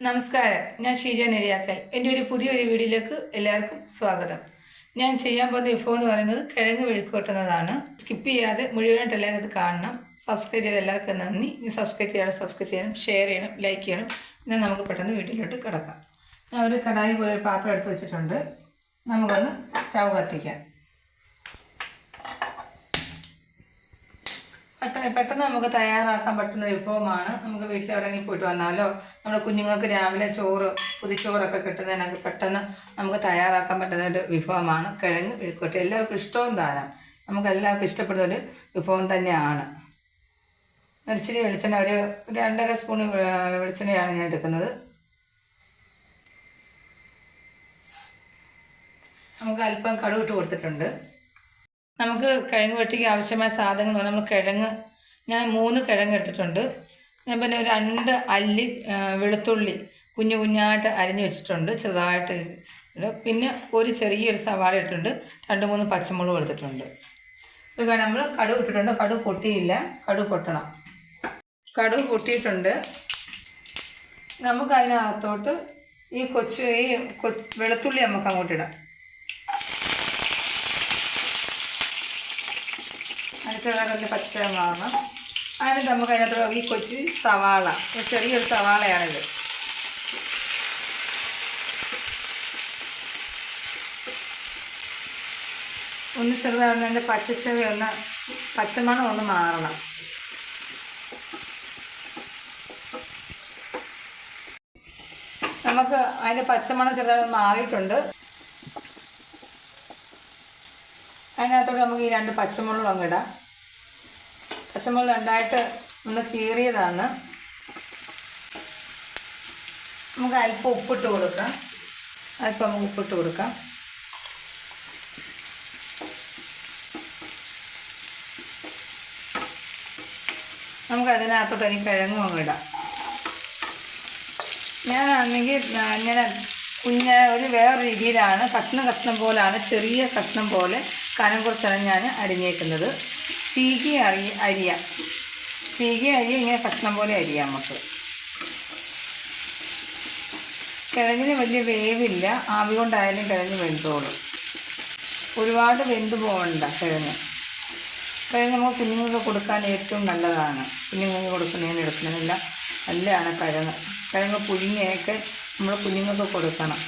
നമസ്കാരം, ഞാൻ ഷീജ നെടിയാക്കൽ. എൻ്റെ ഒരു പുതിയൊരു വീഡിയോയിലേക്ക് എല്ലാവർക്കും സ്വാഗതം. ഞാൻ ചെയ്യാൻ പോകുന്ന വിഭവം എന്ന് പറയുന്നത് കിഴങ്ങ് മെഴുക്കുവരട്ടുന്നതാണ്. സ്കിപ്പ് ചെയ്യാതെ മുഴുവനായിട്ട് എല്ലാവരും അത് കാണണം. സബ്സ്ക്രൈബ് ചെയ്ത എല്ലാവർക്കും നന്ദി. ഇനി സബ്സ്ക്രൈബ് ചെയ്യണം, ഷെയർ ചെയ്യണം, ലൈക്ക് ചെയ്യണം. എന്നാൽ നമുക്ക് പെട്ടെന്ന് വീട്ടിലോട്ട് കിടക്കാം. ഞാൻ ഒരു കടായി പോലെ ഒരു പാത്രം എടുത്ത് വെച്ചിട്ടുണ്ട്. നമുക്കൊന്ന് സ്റ്റൗ കത്തിക്കാം. പെട്ടെന്ന് നമുക്ക് തയ്യാറാക്കാൻ പറ്റുന്ന വിഭവമാണ്. നമുക്ക് വീട്ടിൽ എവിടെയെങ്കിലും പോയിട്ട് വന്നാലോ നമ്മുടെ കുഞ്ഞുങ്ങൾക്ക് രാവിലെ പുതിച്ചോറൊക്കെ കിട്ടുന്നതിനൊക്കെ പെട്ടെന്ന് നമുക്ക് തയ്യാറാക്കാൻ പറ്റുന്ന ഒരു വിഭവമാണ് കിഴങ്ങ് മെഴുക്കുവരട്ടി. എല്ലാവർക്കും ഇഷ്ടവും താരം, നമുക്ക് എല്ലാവർക്കും ഇഷ്ടപ്പെടുന്ന ഒരു വിഭവം തന്നെയാണ്. ഇച്ചിരി വെളിച്ചെണ്ണ, ഒരു 2.5 സ്പൂൺ വെളിച്ചെണ്ണയാണ് ഞാൻ എടുക്കുന്നത്. നമുക്ക് അല്പം കടുക് ഇട്ട് കൊടുത്തിട്ടുണ്ട്. നമുക്ക് കിഴങ്ങ് വെട്ടിക്ക് ആവശ്യമായ സാധനങ്ങൾ എന്ന് പറഞ്ഞാൽ നമ്മൾ കിഴങ്ങ്, ഞാൻ 3 കിഴങ്ങ് എടുത്തിട്ടുണ്ട്. ഞാൻ പിന്നെ ഒരു 2 അല്ലി വെളുത്തുള്ളി കുഞ്ഞായിട്ട് അരിഞ്ഞ് വെച്ചിട്ടുണ്ട്, ചെറുതായിട്ട്. പിന്നെ ഒരു ചെറിയൊരു സവാള ഇട്ടിട്ടുണ്ട്, 2-3 പച്ചമുളക് എടുത്തിട്ടുണ്ട്. ഇത് നമ്മൾ കടുക് ഇട്ടിട്ടുണ്ട്. കടുക് പൊട്ടിയില്ല, കടുക് പൊട്ടണം. കടുക് പൊട്ടിയിട്ടുണ്ട്. നമുക്ക് അതിനകത്തോട്ട് ഈ വെളുത്തുള്ളി നമുക്ക് അങ്ങോട്ടിടാം. ചെറുതായിട്ട് പച്ച മാറണം. അതിന് നമുക്ക് അതിനകത്ത് ഈ സവാള, ചെറിയൊരു സവാളയാണിത്. ഒന്ന് ചെറുതാകുന്ന അതിൻ്റെ പച്ചമണം ഒന്ന് മാറണം. നമുക്ക് അതിൻ്റെ പച്ചമണം ചെറുതായിട്ട് മാറിയിട്ടുണ്ട്. അതിനകത്തോട്ട് നമുക്ക് ഈ 2 പച്ചമുളക് അങ്ങിടാം. പച്ചമുളക് 2ആയിട്ട് ഒന്ന് കീറിയതാണ്. നമുക്ക് അല്പം ഉപ്പിട്ട് കൊടുക്കാം. നമുക്ക് ഉപ്പിട്ട് കൊടുക്കാം. നമുക്ക് അതിനകത്തോട്ട് ഇനി കിഴങ്ങും അങ്ങിടാം. ഞാനാണെങ്കിൽ ഇങ്ങനെ വേറെ രീതിയിലാണ്, കഷ്ണം പോലാണ്, ചെറിയ കഷ്ണം പോലെ കനം കുറച്ചാണ് ഞാൻ അരിഞ്ഞേക്കുന്നത്. ചീകി അരിയാം. ഇങ്ങനെ കഷ്ണം പോലെ അരിയാം. നമുക്ക് കിഴങ്ങിന് വലിയ വേവില്ല, ആവി കൊണ്ടായാലും കിഴങ്ങ് വെന്തോളും. ഒരുപാട് വെന്ത് പോകണ്ട. കിഴങ്ങ് നമുക്ക് കുഞ്ഞുങ്ങൾക്ക് കൊടുക്കാൻ ഏറ്റവും നല്ലതാണ്. കുഞ്ഞുങ്ങൾക്ക് കൊടുക്കുന്നതിന് എടുക്കുന്നതിനെല്ലാം നല്ലതാണ് കിഴങ്ങ് പുഴുങ്ങിയൊക്കെ നമ്മൾ കുഞ്ഞുങ്ങൾക്ക് കൊടുക്കണം.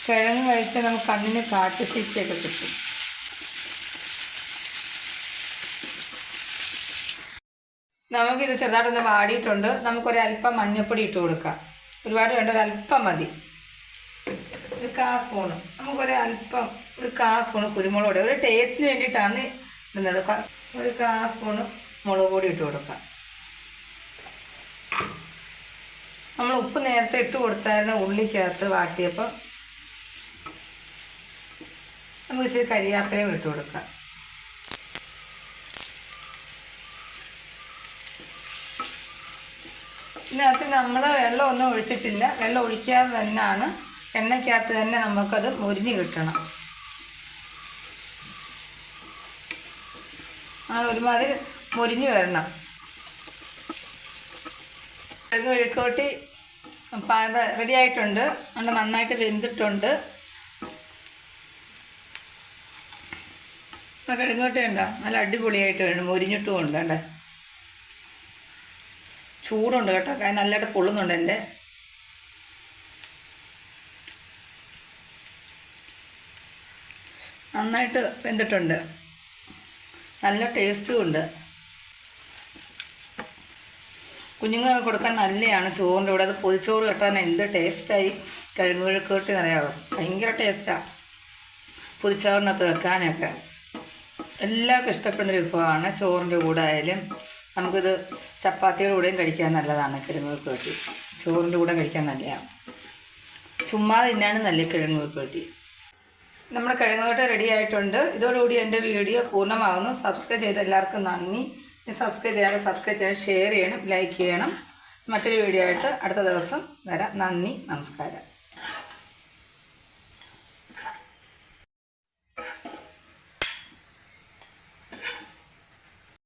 കിഴങ്ങ് കഴിച്ചാൽ നമുക്ക് കണ്ണിന് കാഴ്ചശക്തിയൊക്കെ കിട്ടും. നമുക്കിത് ചെറുതായിട്ടൊന്ന് വാടിയിട്ടുണ്ട്. നമുക്കൊരല്പം മഞ്ഞൾപ്പൊടി ഇട്ട് കൊടുക്കാം. ഒരുപാട് വേണ്ട, ഒരല്പം മതി. ഒരു 1/4 സ്പൂണ്. ഒരു 1/4 സ്പൂണ് കുരുമുളക് പൊടി, ഒരു ടേസ്റ്റിന് വേണ്ടിയിട്ടാണ് ഇടുന്നത്. ഒരു 1/4 സ്പൂണ് മുളക് പൊടി ഇട്ട് കൊടുക്കാം. നമ്മൾ ഉപ്പ് നേരത്തെ ഇട്ട് കൊടുത്തായിരുന്നു ഉള്ളിക്കകത്ത് വാട്ടിയപ്പോൾ. നമുക്ക് ഇച്ചിരി കരിയാപ്പയും ഇട്ട് കൊടുക്കാം. ഇതിനകത്ത് നമ്മൾ വെള്ളമൊന്നും ഒഴിച്ചിട്ടില്ല. വെള്ളം ഒഴിക്കാതെ തന്നെയാണ്, എണ്ണയ്ക്കകത്ത് തന്നെ നമുക്കത് മുരിഞ്ഞ് കിട്ടണം. ഒരുമാതിരി മുരിഞ്ഞ് വരണം. കിഴങ്ങ് മെഴുക്കുവരട്ടി റെഡി ആയിട്ടുണ്ട്. അതുകൊണ്ട് നന്നായിട്ട് വെന്തിട്ടുണ്ട്. കിഴങ്ങ് മെഴുക്കുവരട്ടി ഉണ്ടോ, നല്ല അടിപൊളിയായിട്ട് വേണം, മുരിഞ്ഞിട്ടും ഉണ്ട്. കണ്ടേ, ചൂടുണ്ട് കേട്ടോ, നല്ലതായിട്ട് പൊള്ളുന്നുണ്ട്. എൻ്റെ നന്നായിട്ട് വെന്തിട്ടുണ്ട്, നല്ല ടേസ്റ്റും ഉണ്ട്. കുഞ്ഞുങ്ങൾക്ക് കൊടുക്കാൻ നല്ലതാണ് ചോറിൻ്റെ കൂടെ. അത് പൊതിച്ചോറ് കെട്ടാൻ എന്ത് ടേസ്റ്റായി കിഴങ്ങ് മെഴുക്കുവരട്ടി എന്നറിയാമോ, ഭയങ്കര ടേസ്റ്റാണ് പൊതിച്ചോറിനകത്ത് വെക്കാനൊക്കെ. എല്ലാവർക്കും ഇഷ്ടപ്പെടുന്നൊരു വിഭവമാണ്. ചോറിൻ്റെ കൂടെ ആയാലും നമുക്കിത് ചപ്പാത്തിയുടെ കൂടെയും കഴിക്കാൻ നല്ലതാണ്. കിഴങ്ങ് മെഴുക്കുവരട്ടി ചോറിൻ്റെ കൂടെ കഴിക്കാൻ നല്ലതാണ്. ചുമ്മാ തിന്നാനും നല്ല കിഴങ്ങ് മെഴുക്കുവരട്ടി. നമ്മുടെ കിഴങ്ങ് മെഴുക്കുവരട്ടി റെഡി ആയിട്ടുണ്ട്. ഇതോടുകൂടി എൻ്റെ വീഡിയോ പൂർണ്ണമാകുന്നു. സബ്സ്ക്രൈബ് ചെയ്ത എല്ലാവർക്കും നന്ദി. സബ്സ്ക്രൈബ് ചെയ്യണം, ഷെയർ ചെയ്യണം, ലൈക്ക് ചെയ്യണം. മറ്റൊരു വീഡിയോ ആയിട്ട് അടുത്ത ദിവസം വരാം. നന്ദി, നമസ്കാരം.